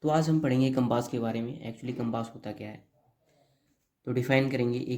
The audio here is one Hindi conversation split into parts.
तो आज हम पढ़ेंगे कंपास के बारे में। एक्चुअली कंपास होता क्या है, तो डिफाइन करेंगे। A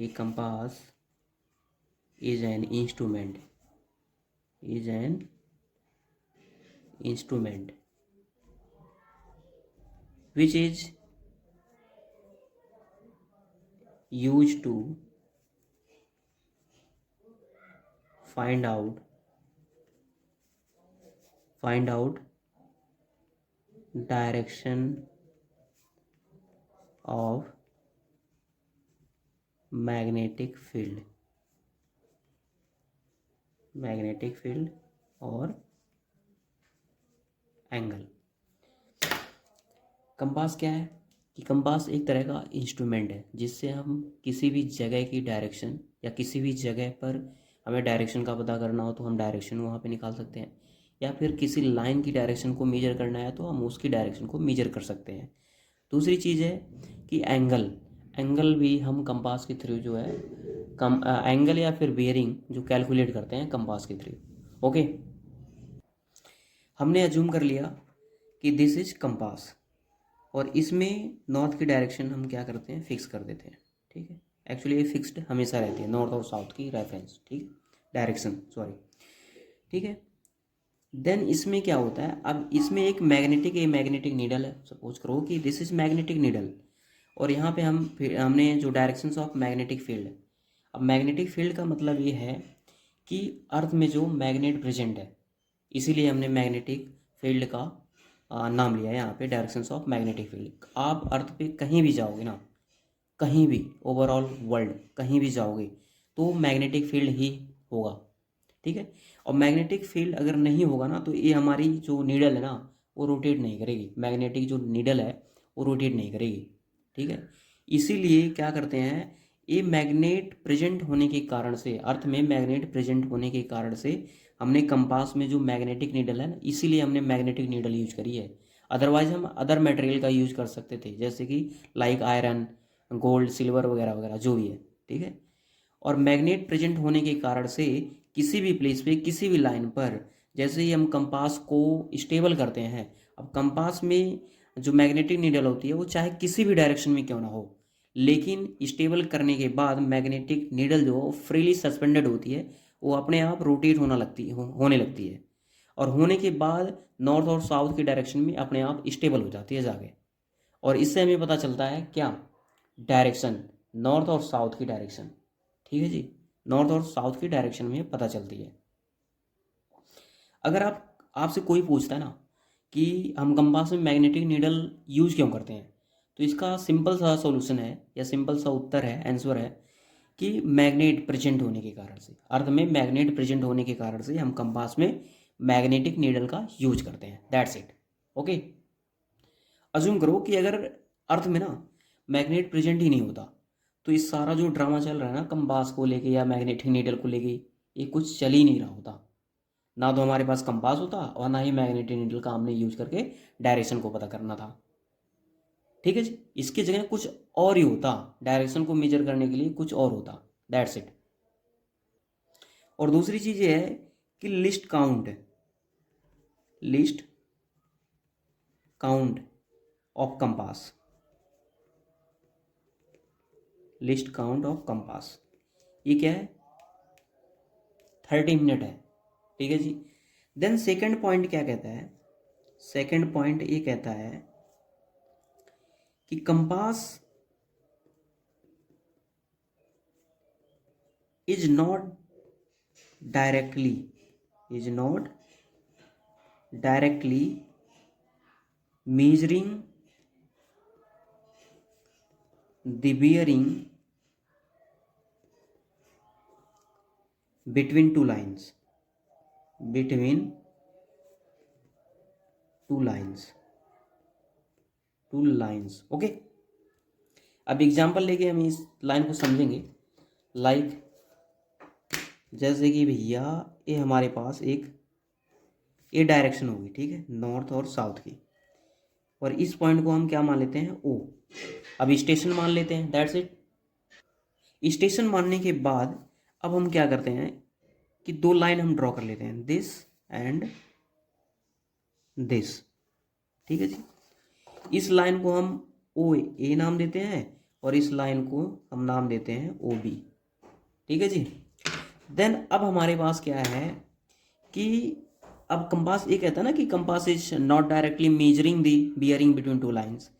compass is an instrument which is used to find out direction of magnetic field और एंगल। कंपास क्या है कि कंपास एक तरह का इंस्ट्रूमेंट है जिससे हम किसी भी जगह की डायरेक्शन या किसी भी जगह पर हमें डायरेक्शन का पता करना हो तो हम डायरेक्शन वहाँ पे निकाल सकते हैं, या फिर किसी लाइन की डायरेक्शन को मेजर करना है तो हम उसकी डायरेक्शन को मेजर कर सकते हैं। दूसरी चीज़ है कि एंगल भी हम कंपास के थ्रू जो है एंगल या फिर बेयरिंग जो कैलकुलेट करते हैं कंपास के थ्रू। ओके, हमने अज्यूम कर लिया कि दिस इज कंपास और इसमें नॉर्थ की डायरेक्शन हम क्या करते हैं, फिक्स कर देते हैं। ठीक है, एक्चुअली ये फिक्स्ड हमेशा रहती है, नॉर्थ और साउथ की रेफरेंस, ठीक है, डायरेक्शन सॉरी। ठीक है, देन इसमें क्या होता है, अब इसमें एक मैग्नेटिक नीडल है। सपोज करो कि दिस इज मैग्नेटिक नीडल और यहाँ पे हमने जो डायरेक्शंस ऑफ मैग्नेटिक फील्ड। अब मैग्नेटिक फील्ड का मतलब ये है कि अर्थ में जो मैग्नेट प्रेजेंट है, इसीलिए हमने मैग्नेटिक फील्ड का नाम लिया है यहाँ पे, डायरेक्शंस ऑफ मैग्नेटिक फील्ड। आप अर्थ पे कहीं भी जाओगे ना, कहीं भी ओवरऑल वर्ल्ड कहीं भी जाओगे तो मैग्नेटिक फील्ड ही होगा। ठीक है, और मैग्नेटिक फील्ड अगर नहीं होगा ना तो ये हमारी जो नीडल है ना वो रोटेट नहीं करेगी। मैग्नेटिक जो नीडल है वो रोटेट नहीं करेगी। ठीक है, इसीलिए क्या करते हैं, ये मैग्नेट प्रेजेंट होने के कारण से, अर्थ में मैग्नेट प्रेजेंट होने के कारण से हमने कंपास में जो मैग्नेटिक नीडल है ना, इसीलिए हमने मैग्नेटिक नीडल यूज करी है। अदरवाइज हम अदर मटेरियल का यूज कर सकते थे, जैसे कि लाइक आयरन, गोल्ड, सिल्वर वगैरह वगैरह जो भी है। ठीक है, और मैग्नेट प्रेजेंट होने के कारण से किसी भी प्लेस पे किसी भी लाइन पर जैसे ही हम कंपास को स्टेबल करते हैं, अब कंपास में जो मैग्नेटिक नीडल होती है वो चाहे किसी भी डायरेक्शन में क्यों ना हो, लेकिन स्टेबल करने के बाद मैग्नेटिक नीडल जो फ्रीली सस्पेंडेड होती है वो अपने आप रोटेट होने लगती है और होने के बाद नॉर्थ और साउथ की डायरेक्शन में अपने आप स्टेबल हो जाती है जाके। और इससे हमें पता चलता है क्या, डायरेक्शन, नॉर्थ और साउथ की डायरेक्शन। ठीक है जी, नॉर्थ और साउथ की डायरेक्शन में पता चलती है। अगर आपसे कोई पूछता है ना कि हम कंपास में मैग्नेटिक नीडल यूज क्यों करते हैं, तो इसका सिंपल सा सॉल्यूशन है या सिंपल सा उत्तर है, आंसर है कि मैग्नेट प्रेजेंट होने के कारण से, अर्थ में मैग्नेट प्रेजेंट होने के कारण से हम कंपास में मैग्नेटिक नीडल का यूज करते हैं। That's it. ओके, अज्यूम करो कि अगर अर्थ में ना मैग्नेट प्रेजेंट ही नहीं होता तो इस सारा जो ड्रामा चल रहा है ना कंपास को लेके या मैग्नेटिक नीडल को लेके, ये कुछ चल ही नहीं रहा होता। ना तो हमारे पास कंपास होता और ना ही मैग्नेटिक नीडल का हमने यूज करके डायरेक्शन को पता करना था। ठीक है जी, इसकी जगह कुछ और ही होता, डायरेक्शन को मेजर करने के लिए कुछ और होता। That's it. और दूसरी चीज ये है कि list count of compass, list count of compass, ये क्या है, 30 मिनट है। ठीक है जी, देन सेकंड पॉइंट क्या कहता है, सेकंड पॉइंट ये कहता है कि compass is not directly is not directly measuring the bearing between between two lines। Okay, अब एग्जांपल लेके हम इस लाइन को समझेंगे। लाइक जैसे कि भैया ये हमारे पास एक ये डायरेक्शन होगी, ठीक है, नॉर्थ और साउथ की, और इस पॉइंट को हम क्या मान लेते हैं, ओ। अब स्टेशन मान लेते हैं, दैट्स इट। स्टेशन मानने के बाद अब हम क्या करते हैं कि दो लाइन हम ड्रॉ कर लेते हैं, दिस एंड दिस, ठीक है जी। इस लाइन को हम ओ ए नाम देते हैं और इस लाइन को हम नाम देते हैं ओ बी, ठीक है जी। देन अब हमारे पास क्या है कि अब कंपास ये कहता है ना कि compass is not directly measuring the bearing between two lines,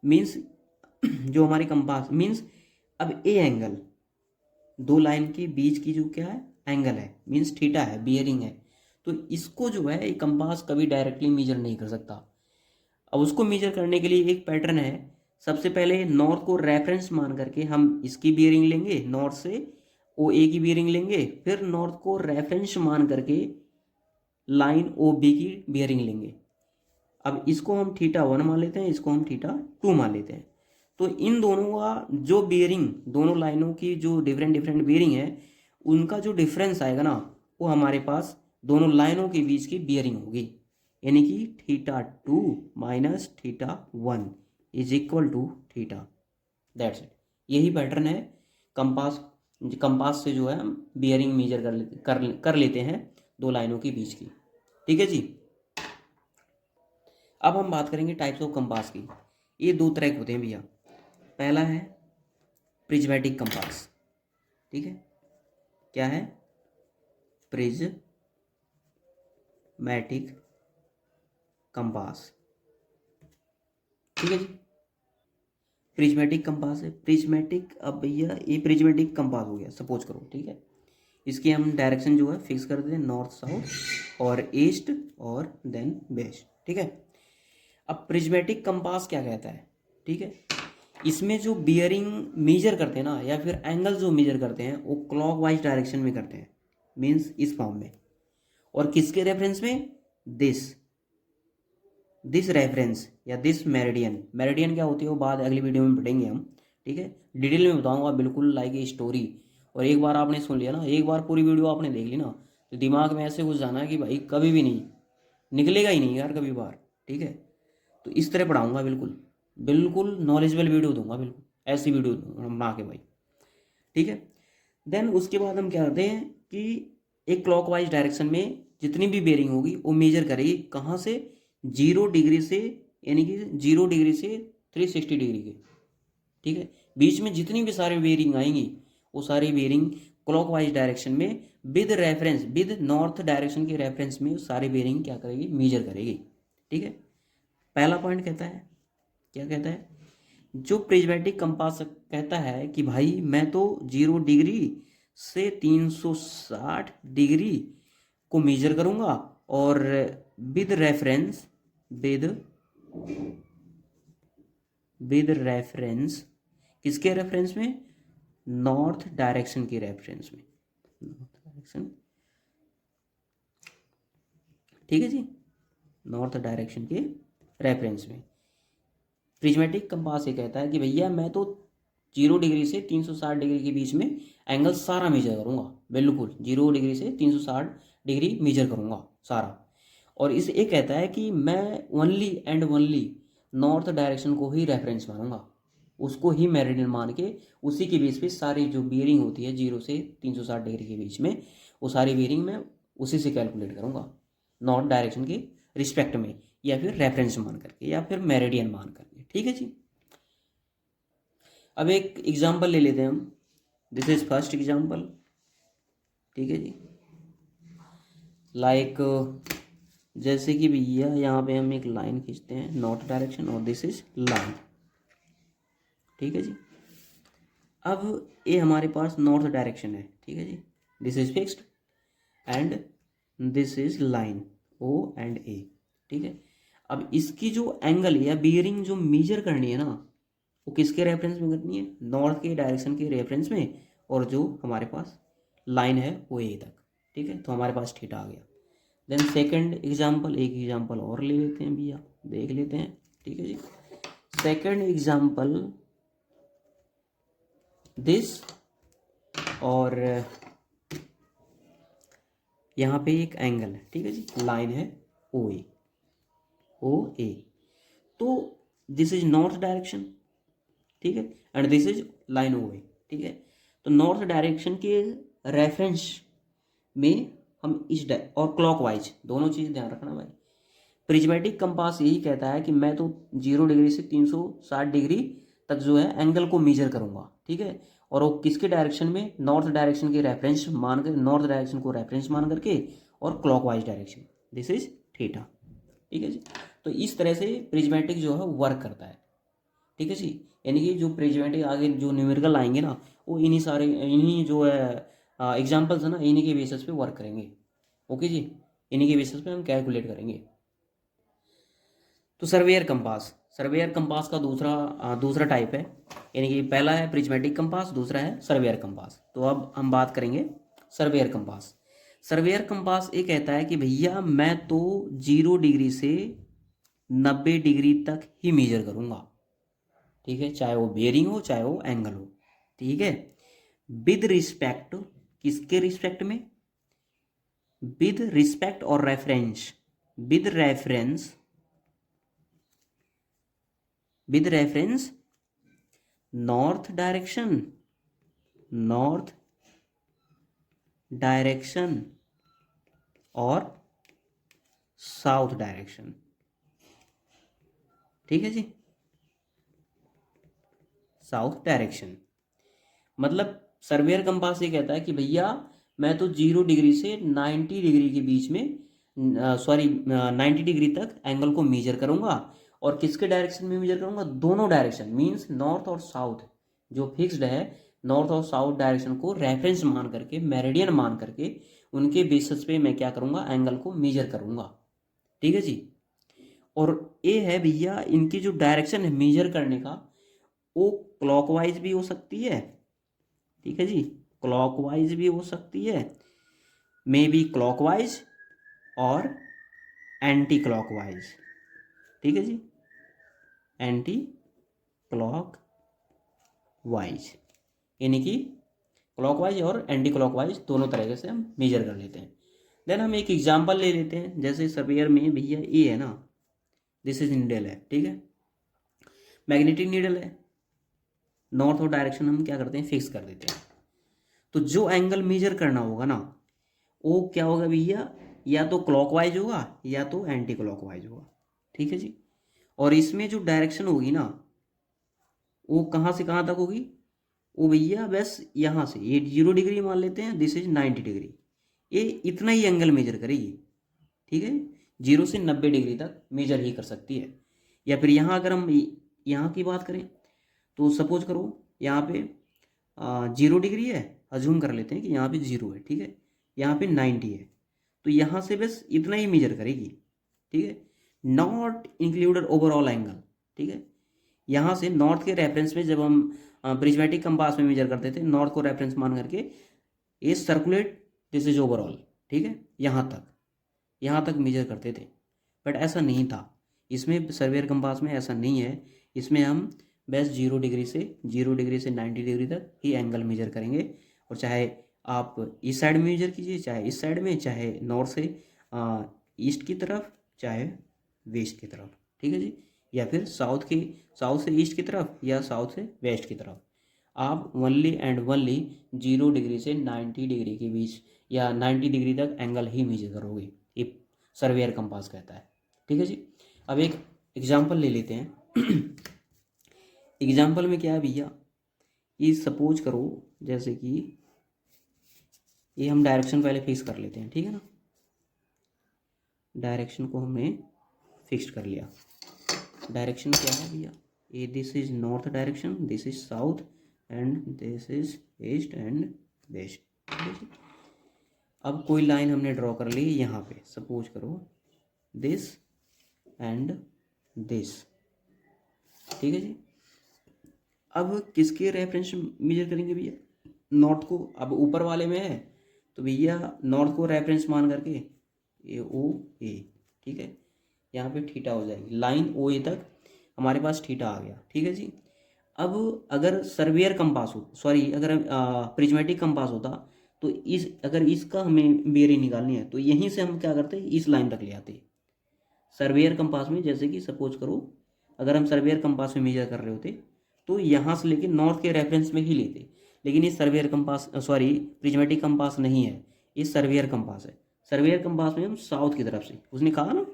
means जो हमारी कंपास मीन्स अब ए एंगल दो लाइन के बीच की जो क्या है एंगल है, मीन्स थीटा है, बियरिंग है, तो इसको जो है एक कंपास कभी डायरेक्टली मेजर नहीं कर सकता। अब उसको मेजर करने के लिए एक पैटर्न है। सबसे पहले नॉर्थ को रेफरेंस मान करके हम इसकी बियरिंग लेंगे, नॉर्थ से ओ ए की बियरिंग लेंगे, फिर नॉर्थ को रेफरेंस मान करके लाइन ओ बी की बियरिंग लेंगे। अब इसको हम थीटा 1 मान लेते हैं, इसको हम थीटा 2 मान लेते हैं। तो इन दोनों का जो बियरिंग, दोनों लाइनों की जो डिफरेंट डिफरेंट बियरिंग है, उनका जो डिफरेंस आएगा ना, वो हमारे पास दोनों लाइनों के बीच की बियरिंग होगी, यानी कि theta 2 minus theta 1 is equal to theta. That's it. यही पैटर्न है कंपास। कंपास से जो है हम बियरिंग मेजर कर लेते हैं दो लाइनों के बीच की, ठीक है जी। अब हम बात करेंगे टाइप्स ऑफ कंपास की। ये दो तरह के होते हैं भैया। पहला है प्रिज्मेटिक कंपास, ठीक है। क्या है? प्रिज्मेटिक कंपास, ठीक है जी। प्रिज्मेटिक कंपास है, प्रिज्मेटिक। अब भैया ये प्रिज्मेटिक कंपास हो गया सपोज करो, ठीक है। इसकी हम डायरेक्शन जो है फिक्स कर देते हैं, नॉर्थ साउथ और ईस्ट और देन वेस्ट, ठीक है। अब प्रिज्मेटिक कंपास क्या कहता है, ठीक है। इसमें जो बियरिंग मेजर करते हैं ना, या फिर एंगल जो मेजर करते हैं, वो क्लॉकवाइज डायरेक्शन में करते हैं, मीन्स इस फॉर्म में। और किसके रेफरेंस में? दिस रेफरेंस या दिस मेरिडियन। मेरिडियन क्या होती है वो बाद अगली वीडियो में पढ़ेंगे हम, ठीक है। डिटेल में बताऊंगा बिल्कुल, लाइक ए स्टोरी। और एक बार आपने सुन लिया ना, एक बार पूरी वीडियो आपने देख ली ना, तो दिमाग में ऐसे घुस जाना कि भाई कभी भी नहीं निकलेगा ही नहीं यार कभी बाहर, ठीक है। तो इस तरह पढ़ाऊंगा, बिल्कुल बिल्कुल नॉलेजेबल वीडियो दूंगा, बिल्कुल ऐसी वीडियो बना के भाई, ठीक है। देन उसके बाद हम क्या करते हैं कि एक क्लॉकवाइज डायरेक्शन में जितनी भी बेरिंग होगी वो मेजर करेगी कहाँ से? 0 डिग्री से, यानी कि 0 डिग्री से 360 डिग्री के, ठीक है। बीच में जितनी भी सारे बेरिंग आएंगी वो सारी बेरिंग क्लॉकवाइज डायरेक्शन में with reference, with north direction के रेफरेंस में सारी बेरिंग क्या करेगी? मेजर करेगी, ठीक है। पहला पॉइंट कहता है, क्या कहता है? जो प्रिज्मेटिक कंपास कहता है कि भाई मैं तो 0 डिग्री से 360 डिग्री को मेजर करूंगा और with reference, with with reference किसके रेफरेंस में? नॉर्थ डायरेक्शन के रेफरेंस में, नॉर्थ डायरेक्शन, ठीक है जी, नॉर्थ डायरेक्शन के रेफरेंस में। प्रिज्मेटिक कंपास ये कहता है कि भैया मैं तो 0 डिग्री से 360 डिग्री के बीच में एंगल सारा मेजर करूंगा, बिल्कुल 0 डिग्री से 360 डिग्री मेजर करूंगा सारा। और इस ये कहता है कि मैं only and only north direction को ही रेफरेंस मानूंगा, उसको ही मेरिडियन मान के उसी के बेस पे सारी जो बियरिंग होती है 0 से 360 डिग्री के बीच में, वो सारी बियरिंग मैं उसी से कैलकुलेट करूंगा, नॉर्थ डायरेक्शन के रिस्पेक्ट में, या फिर रेफरेंस मान करके, या फिर मेरिडियन मान करके, ठीक है जी। अब एक एग्जांपल ले लेते हैं हम। दिस इज फर्स्ट एग्जांपल, ठीक है जी। लाइक जैसे कि भैया यहाँ पे हम एक लाइन खींचते हैं नॉर्थ डायरेक्शन और दिस इज लाइन, ठीक है जी। अब ये हमारे पास नॉर्थ डायरेक्शन है, ठीक है जी। This is fixed and this is line O and A, ठीक है। अब इसकी जो एंगल या बियरिंग जो मेजर करनी है ना, वो किसके रेफरेंस में करनी है? नॉर्थ के डायरेक्शन के रेफरेंस में, और जो हमारे पास लाइन है वो ए तक, ठीक है। तो हमारे पास थीटा आ गया। देन सेकंड एग्जांपल, एक एग्जांपल और ले लेते हैं भैया, देख लेते हैं, ठीक है जी। सेकंड एग्जांपल दिस, और यहाँ पे एक एंगल है, ठीक है जी, लाइन है ओ ए, ओ ए। तो दिस इज नॉर्थ डायरेक्शन, ठीक है, एंड दिस इज लाइन ओ ए, ठीक है। तो नॉर्थ डायरेक्शन के रेफरेंस में हम इस और क्लॉकवाइज, दोनों चीज़ ध्यान रखना भाई। प्रिज्मेटिक कंपास यही कहता है कि मैं तो 0 डिग्री से 360 डिग्री तक जो है एंगल को मेजर करूंगा, ठीक है। और वो किसके डायरेक्शन में, नॉर्थ डायरेक्शन के रेफरेंस मान कर, नॉर्थ डायरेक्शन को रेफरेंस मान करके, और clockwise direction, this is theta, ठीक है जी। तो इस तरह से प्रिज्मेटिक जो है वर्क करता है, ठीक है जी। यानी कि जो प्रिज्मेटिक आगे जो न्यूमेरिकल आएंगे ना, वो इन्हीं जो है एग्जाम्पल्स है ना, इन्हीं के बेसिस पे वर्क करेंगे, ओके जी। इन्हीं के बेसिस पे हम कैलकुलेट करेंगे। तो सर्वेयर कंपास, सर्वेयर कंपास का दूसरा टाइप है, यानी कि पहला है प्रिज्मेटिक कंपास, दूसरा है सर्वेयर कंपास। तो अब हम बात करेंगे सर्वेयर कंपास। सर्वेयर कंपास ये कहता है कि भैया मैं तो 0 डिग्री से 90 डिग्री तक ही मेजर करूंगा, ठीक है, चाहे वो बेयरिंग हो चाहे वो एंगल हो, ठीक है। विद रिस्पेक्ट, किसके रिस्पेक्ट में, विद रिस्पेक्ट और reference, with reference, with reference north direction, north direction और साउथ डायरेक्शन, ठीक है जी, साउथ डायरेक्शन। मतलब सर्वेयर कंपास ये कहता है कि भैया मैं तो 0 डिग्री से 90 डिग्री के बीच में, 90 डिग्री तक एंगल को मेजर करूंगा। और किसके डायरेक्शन में मेजर करूंगा, दोनों डायरेक्शन, मींस नॉर्थ और साउथ जो फिक्स्ड है, नॉर्थ और साउथ डायरेक्शन को रेफरेंस मान करके, मेरिडियन मान करके, उनके बेसिस पे मैं क्या करूंगा, एंगल को मेजर करूंगा, ठीक है जी। और ये है भैया इनकी जो डायरेक्शन है मेजर करने का, वो क्लॉकवाइज भी हो सकती है, ठीक है जी, क्लॉकवाइज भी हो सकती है, मे बी क्लॉकवाइज और एंटी क्लॉकवाइज, ठीक है जी, एंटी क्लॉक वाइज, यानी कि क्लॉकवाइज और एंटी क्लॉकवाइज दोनों तरीके से हम मेजर कर लेते हैं। देन हम एक एग्जांपल ले लेते हैं, जैसे सर्वेयर में भैया ये है ना, दिस इज नीडल है, ठीक है, मैग्नेटिक नीडल है, नॉर्थ और डायरेक्शन हम क्या करते हैं, फिक्स कर देते हैं। तो जो एंगल मेजर करना होगा ना, वो क्या होगा भैया, या तो क्लॉकवाइज होगा या तो एंटी क्लॉकवाइज होगा, ठीक है जी। और इसमें जो डायरेक्शन होगी ना, वो कहाँ से कहाँ तक होगी, वो भैया बस यहाँ से, ये 0 डिग्री मान लेते हैं, दिस इज 90 डिग्री, ये इतना ही एंगल मेजर करेगी, ठीक है। 0 से 90 डिग्री तक मेजर ही कर सकती है। या फिर यहाँ अगर हम यहाँ की बात करें, तो सपोज करो यहाँ पे 0 डिग्री है, अज्यूम कर लेते हैं कि यहाँ पे 0 है, ठीक है, यहाँ पे 90 है, तो यहाँ से बस इतना ही मेजर करेगी, ठीक है, नॉट इंक्लूडेड ओवरऑल एंगल, ठीक है। यहाँ से नॉर्थ के रेफरेंस में जब हम प्रिज्मेटिक कंपास में मेजर करते थे, नॉर्थ को रेफरेंस मान करके, ये सर्कुलेट, दिस इज ओवरऑल, ठीक है, यहाँ तक मेजर करते थे। बट ऐसा नहीं था इसमें, सर्वेयर कंपास में ऐसा नहीं है। इसमें हम बस 0 डिग्री से 90 डिग्री तक ही एंगल मेजर करेंगे। और चाहे आप इस साइड में मेजर कीजिए, चाहे इस साइड में, चाहे नॉर्थ से ईस्ट की तरफ, चाहे वेस्ट की तरफ, ठीक है जी, या फिर साउथ से ईस्ट की तरफ, या साउथ से वेस्ट की तरफ, आप ओनली एंड ओनली 0 डिग्री से 90 डिग्री के बीच या 90 डिग्री तक एंगल ही मेजर करोगे, ये सर्वेयर कंपास कहता है, ठीक है जी। अब एक एग्जांपल ले लेते हैं। एग्जांपल में क्या है भैया, ये सपोज करो जैसे कि ये हम डायरेक्शन पहले फिक्स कर लेते हैं, ठीक है ना, डायरेक्शन को हमने फिक्स कर लिया। डायरेक्शन क्या है भैया, ये this is north direction, this is south, and this is east and west, ठीक है जी। अब कोई लाइन हमने ड्रॉ कर ली यहाँ पे, सपोज करो दिस एंड दिस, ठीक है जी। अब किसके रेफरेंस मेजर करेंगे भैया, नॉर्थ को। अब ऊपर वाले में है तो भैया नॉर्थ को रेफरेंस मान करके ए ओ ए, ठीक है, यहाँ पे थीटा हो जाएगी, लाइन ओ ए तक हमारे पास थीटा आ गया, ठीक है जी। अब अगर सर्वेयर कंपास हो, सॉरी, अगर प्रिज्मेटिक कंपास होता, तो अगर इसका हमें बेयरिंग निकालनी है, तो यहीं से हम क्या करते, इस लाइन तक ले आते। सर्वेयर कंपास में जैसे कि सपोज करो, अगर हम सर्वेयर कंपास में मेजर कर रहे होते, तो यहाँ से लेके नॉर्थ के रेफरेंस में ही लेते। लेकिन ये surveyor compass, sorry, prismatic compass नहीं है, ये सर्वेयर कंपास है। सर्वेयर कंपास में हम साउथ की तरफ से, उसने कहा ना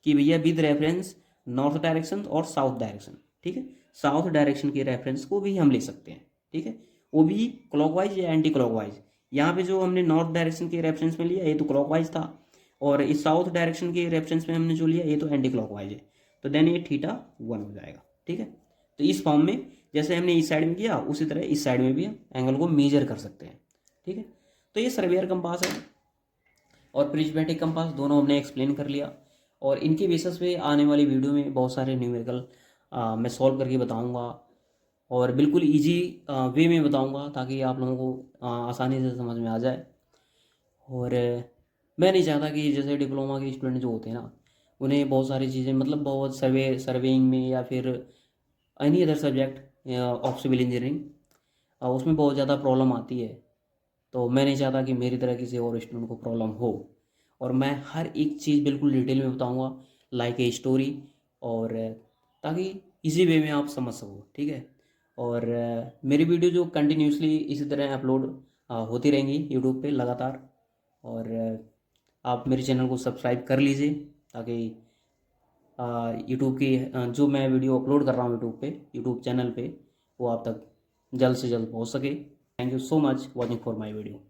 कि भैया विद रेफरेंस नॉर्थ डायरेक्शन और साउथ डायरेक्शन, ठीक है। साउथ डायरेक्शन के रेफरेंस को भी हम ले सकते हैं, ठीक है, वो भी क्लॉकवाइज या एंटी क्लॉकवाइज। यहाँ पे जो हमने नॉर्थ डायरेक्शन के रेफरेंस में लिया ये तो क्लॉकवाइज था, और इस साउथ डायरेक्शन के रेफरेंस में हमने जो लिया ये तो एंटी क्लॉकवाइज है, तो देन ये θ1 हो जाएगा, ठीक है। तो इस फॉर्म में जैसे हमने इस साइड में किया उसी तरह इस साइड में भी हम एंगल को मेजर कर सकते हैं, ठीक है। तो ये सर्वेयर कंपास है और प्रिज्मेटिक कंपास दोनों हमने एक्सप्लेन कर लिया, और इनके बेसिस पे आने वाली वीडियो में बहुत सारे न्यूमेरिकल मैं सॉल्व करके बताऊंगा, और बिल्कुल इजी वे में बताऊंगा ताकि आप लोगों को आसानी से समझ में आ जाए। और मैं नहीं चाहता कि जैसे डिप्लोमा के स्टूडेंट जो होते हैं ना, उन्हें बहुत सारी चीज़ें मतलब बहुत सर्वेइंग में या फिर any other subject of civil engineering उसमें बहुत ज़्यादा प्रॉब्लम आती है। तो मैं नहीं चाहता कि मेरी तरह किसी और स्टूडेंट को प्रॉब्लम हो, और मैं हर एक चीज़ बिल्कुल डिटेल में बताऊंगा लाइक ए स्टोरी, और ताकि इजी वे में आप समझ सको, ठीक है। और मेरी वीडियो जो कंटिन्यूसली इसी तरह अपलोड होती रहेंगी यूट्यूब पे लगातार, और आप मेरे चैनल को सब्सक्राइब कर लीजिए ताकि यूट्यूब की जो मैं वीडियो अपलोड कर रहा हूँ यूट्यूब पे, यूट्यूब चैनल पे, वो आप तक जल्द से जल्द पहुँच सके। Thank you so much watching for my video.